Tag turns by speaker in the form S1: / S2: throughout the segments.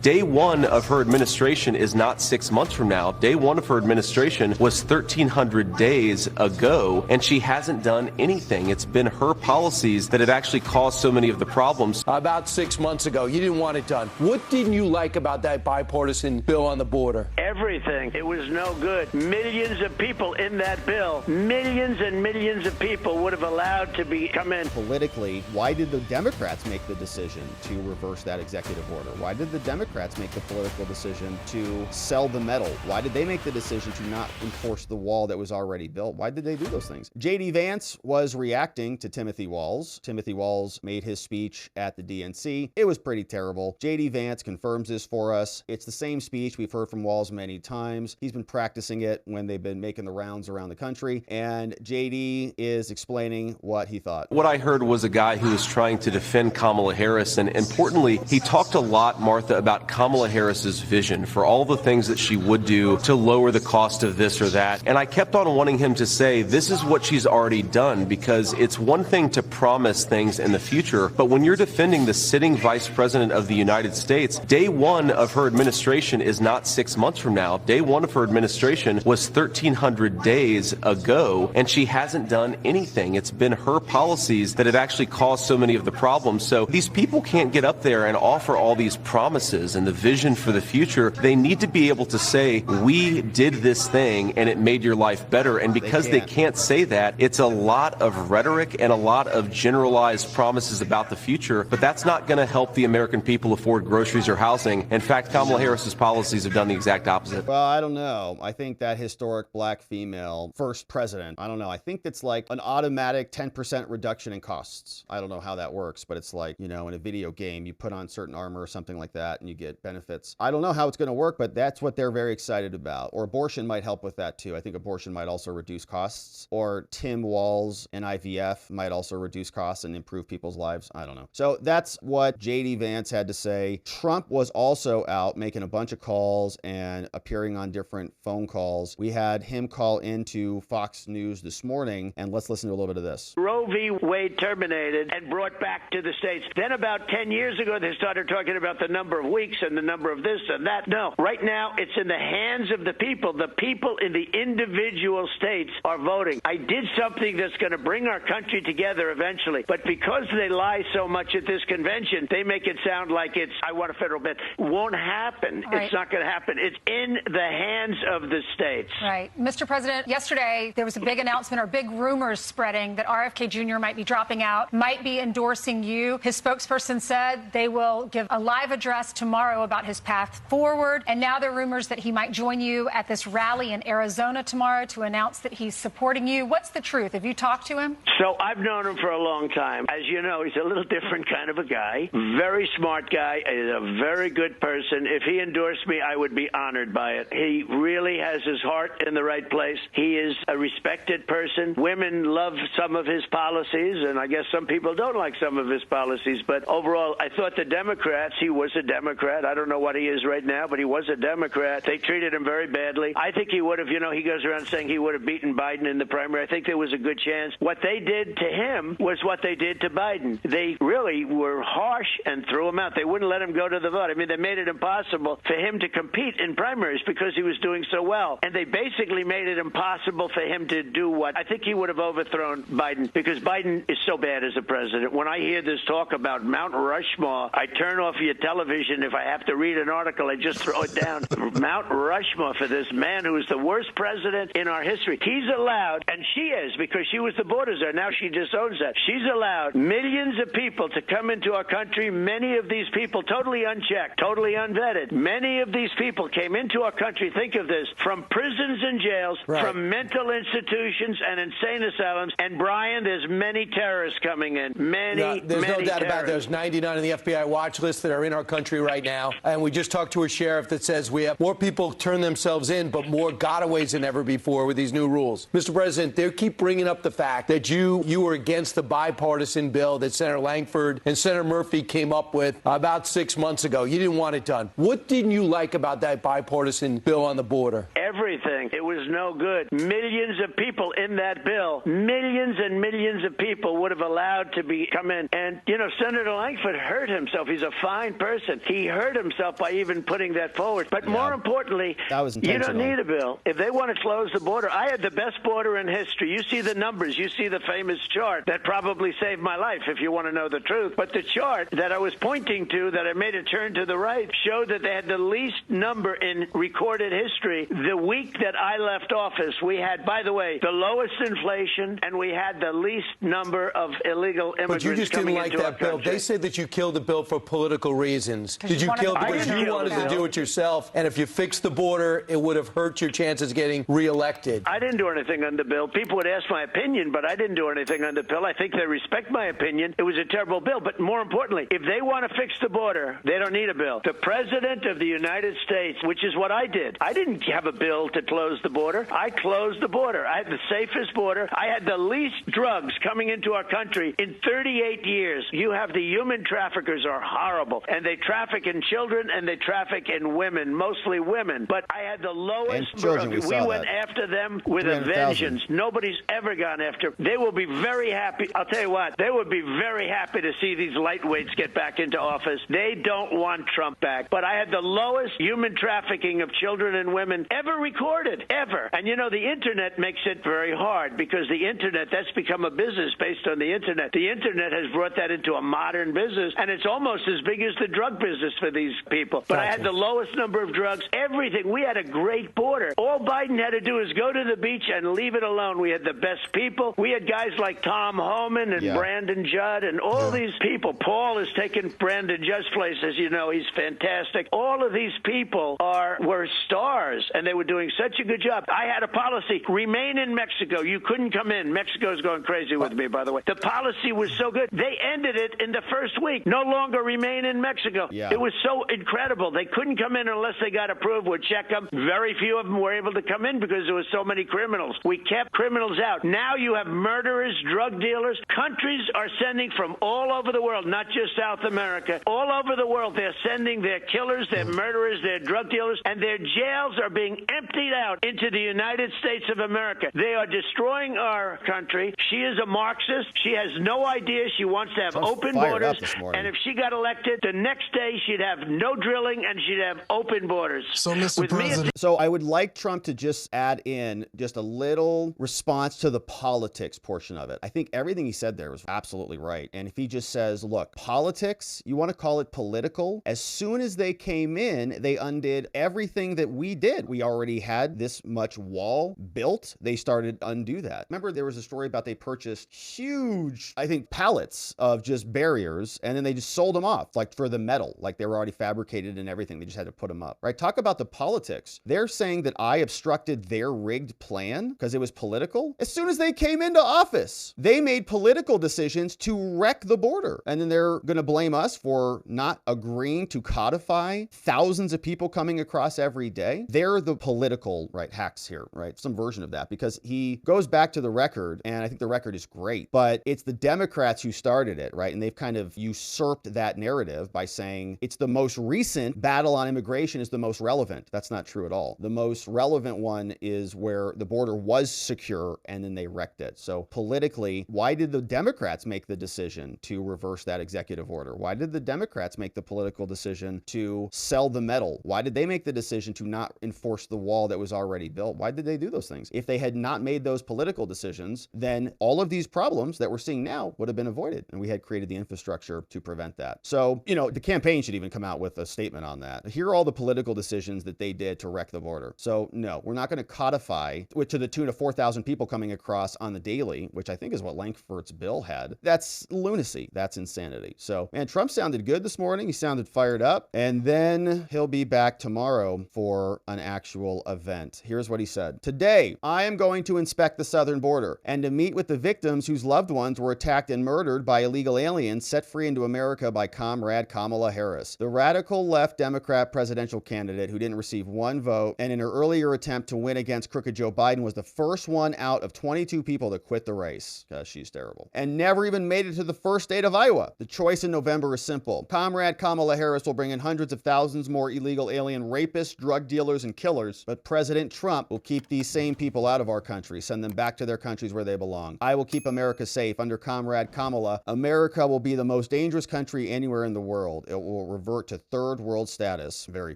S1: Day one of her administration is not 6 months from now. Day one of her administration was 1,300 days ago, and she hasn't done anything. It's been her policies that have actually caused so many of the problems.
S2: About 6 months ago, you didn't want it done. What didn't you like about that bipartisan bill on the border?
S3: Everything. It was no good. Millions of people in that bill, millions and millions of people would have allowed to come in.
S4: Politically, why did the Democrats make the decision to reverse that executive order? Why did the Democrats make the political decision to sell the metal? Why did they make the decision to not enforce the wall that was already built? Why did they do those things? J.D. Vance was reacting to Timothy Walz. Timothy Walz made his speech at the DNC. It was pretty terrible. J.D. Vance confirms this for us. It's the same speech we've heard from Walz many times. He's been practicing it when they've been making the rounds around the country, and J.D. is explaining what he thought.
S1: What I heard was a guy who was trying to defend Kamala Harris, and importantly, he talked a lot, Martha, about Kamala Harris's vision for all the things that she would do to lower the cost of this or that. And I kept on wanting him to say, this is what she's already done, because it's one thing to promise things in the future, but when you're defending the sitting vice president of the United States, day one of her administration is not 6 months from now. Day one of her administration was 1,300 days ago, and she hasn't done anything. It's been her policies that have actually caused so many of the problems. So these people can't get up there and offer all these promises and the vision for the future. They need to be able to say, we did this thing and it made your life better. And because they can't say that, it's a lot of rhetoric and a lot of generalized promises about the future, but that's not going to help the American people afford groceries or housing. In fact, Kamala Harris's policies have done the exact opposite.
S4: Well, I don't know. I think that historic black female first president, I don't know. I think it's like an automatic 10% reduction in costs. I don't know how that works, but it's like, in a video game, you put on certain armor or something like that and you get benefits. I don't know how it's going to work, but that's what they're very excited about. Or abortion might help with that too. I think abortion might also reduce costs. Or Tim Walz and IVF might also reduce costs and improve people's lives. I don't know. So that's what J.D. Vance had to say. Trump was also out making a bunch of calls and appearing on different phone calls. We had him call into Fox News this morning, and let's listen to a little bit of this.
S3: Roe v. Wade terminated and brought back to the states. Then about 10 years ago, they started talking about the number of weeks and the number of this and that. No, right now it's in the hands of the people. The people in the individual states are voting. I did something that's going to bring our country together eventually, but because they lie so much at this convention, they make it sound like it's, I want a federal ban. Won't happen.
S5: Right.
S3: It's not going to happen. It's in the hands of the states.
S5: Right. Mr. President, yesterday there was a big announcement or big rumors spreading that RFK Jr. might be dropping out, might be endorsing you. His spokesperson said they will give a live address tomorrow about his path forward. And now there are rumors that he might join you at this rally in Arizona tomorrow to announce that he's supporting you. What's the truth? Have you talked to him?
S3: So I've known him for a long time. As you know, he's a little different kind of a guy. Very smart guy. He's a very good person. If he endorsed me, I would be honored by it. He really has his heart in the right place. He is a respected person. Women love some of his policies, and I guess some people don't like some of his policies. But overall, I thought the Democrats, he was a Democrat. I don't know what he is right now, but he was a Democrat. They treated him very badly. I think he would have, he goes around saying he would have beaten Biden in the primary. I think there was a good chance. What they did to him was what they did to Biden. They really were harsh and threw him out. They wouldn't let him go to the vote. I mean, they made it impossible for him to compete in primaries because he was doing so well. And they basically made it impossible for him to do what I think he would have overthrown Biden, because Biden is so bad as a president. When I hear this talk about Mount Rushmore, I turn off your television. If I have to read an article, I just throw it down. Mount Rushmore for this man who is the worst president in our history. He's allowed, and she is, because she was the border czar. Now she disowns that. She's allowed millions of people to come into our country, many of these people totally unchecked, totally unvetted. Many of these people came into our country, think of this, from prisons and jails, from mental institutions and insane asylums. And Brian, there's many terrorists coming in. There's
S2: no doubt about it. There's 99 on the FBI watch list that are in our country right now. And we just talked to a sheriff that says we have more people turn themselves in, but more gotaways than ever before with these new rules. Mr. President, they keep bringing up the fact that you were against the bipartisan bill that Senator Langford and Senator Murphy came up with about 6 months ago. You didn't want it done. What didn't you like about that bipartisan bill on the border?
S3: everything. It was no good. Millions of people in that bill, millions and millions of people would have allowed to come in. And, Senator Langford hurt himself. He's a fine person. He hurt himself by even putting that forward. But more importantly,
S4: that was
S3: you don't need a bill. If they want to close the border, I had the best border in history. You see the numbers. You see the famous chart that probably saved my life, if you want to know the truth. But the chart that I was pointing to, that I made a turn to the right, showed that they had the least number in recorded history. The week that I left office, we had, by the way, the lowest inflation, and we had the least number of illegal immigrants.
S2: But you just didn't like that bill.
S3: Country.
S2: They said that you killed the bill for political reasons. Did you kill it because you wanted to do it yourself? And if you fixed the border, it would have hurt your chances of getting reelected.
S3: I didn't do anything on the bill. People would ask my opinion, but I didn't do anything on the bill. I think they respect my opinion. It was a terrible bill. But more importantly, if they want to fix the border, they don't need a bill. The President of the United States, which is what I did. I didn't have a bill to close the border. I closed the border. I had the safest border. I had the least drugs coming into our country in 38 years. You have the human traffickers are horrible, and they traffic in children and they traffic in women, mostly women. But I had the lowest.
S4: Children,
S3: we went after them with a vengeance. Nobody's ever gone after. They will be very happy. I'll tell you what, they would be very happy to see these lightweights get back into office. They don't want Trump back. But I had the lowest human trafficking of children and women ever recorded, ever. And the internet makes it very hard, because the internet, that's become a business based on the internet. The internet has brought that into a modern business, and it's almost as big as the drug business for these people. But I had the lowest number of drugs, everything. We had a great border. All Biden had to do is go to the beach and leave it alone. We had the best people. We had guys like Tom Homan and Brandon Judd and all these people. Paul has taken Brandon Judd's place, as you know. He's fantastic. All of these people were stars, and they were doing such a good job. I had a policy, remain in Mexico. You couldn't come in. Mexico's going crazy with me, by the way. The policy was so good. They ended it in the first week. No longer remain in Mexico.
S4: Yeah.
S3: It was so incredible. They couldn't come in unless they got approved. We'd check them. Very few of them were able to come in because there were so many criminals. We kept criminals out. Now you have murderers, drug dealers. Countries are sending from all over the world, not just South America. All over the world, they're sending their killers, their murderers, their drug dealers, and their jails are being emptied out into the United States of America. They are destroying our country. She is a Marxist. She has no idea. She wants to have open borders. And if she got elected, the next day she'd have no drilling and she'd have open borders.
S6: So, Mr. President.
S4: So I would like Trump to just add in just a little response to the politics portion of it. I think everything he said there was absolutely right. And if he just says, look, politics, you want to call it political? As soon as they came in, they undid everything that we did. We already had this much wall built. They started to undo that. Remember, there was a story about they purchased huge, I think, pallets of just barriers, and then they just sold them off, like for the metal, like they were already fabricated and everything. They just had to put them up, right? Talk about the politics. They're saying that I obstructed their rigged plan because it was political. As soon as they came into office, they made political decisions to wreck the border. And then they're going to blame us for not agreeing to codify thousands of people coming across every day. They're the political, right, hacks here, right? Some version of that, because he goes back to the record, and I think the record is great, but it's the Democrats who started it, right? And they've kind of usurped that narrative by saying it's the most recent battle on immigration is the most relevant. That's not true at all. The most relevant one is where the border was secure and then they wrecked it. So politically, why did the Democrats make the decision to reverse that executive order? Why did the Democrats make the political decision to sell the metal? Why did they make the decision to not enforce the wall that was already built? Why did they do those things? If they had not made those political decisions, then all of these problems that we're seeing now would have been avoided. And we had created the infrastructure to prevent that. So, the campaign should even come out with a statement on that. Here are all the political decisions that they did to wreck the border. So no, we're not going to codify to the tune of 4,000 people coming across on the daily, which I think is what Langford's bill had. That's lunacy. That's insanity. So, man, Trump sounded good this morning. He sounded fired up. And then he'll be back tomorrow for an actual event. Here's what he said. Today, I am going to inspect the southern border and to meet with the victims whose loved ones were attacked and murdered by illegal aliens set free into America by Comrade Kamala Harris, the radical left Democrat presidential candidate who didn't receive one vote and in her earlier attempt to win against crooked Joe Biden was the first one out of 22 people to quit the race, because she's terrible, and never even made it to the first state of Iowa. The choice in November is simple. Comrade Kamala Harris will bring in hundreds of thousands more illegal alien rapists, drug dealers, and killers years. But President Trump will keep these same people out of our country, send them back to their countries where they belong. I will keep America safe. Under Comrade Kamala, America will be the most dangerous country anywhere in the world. It will revert to third world status very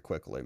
S4: quickly.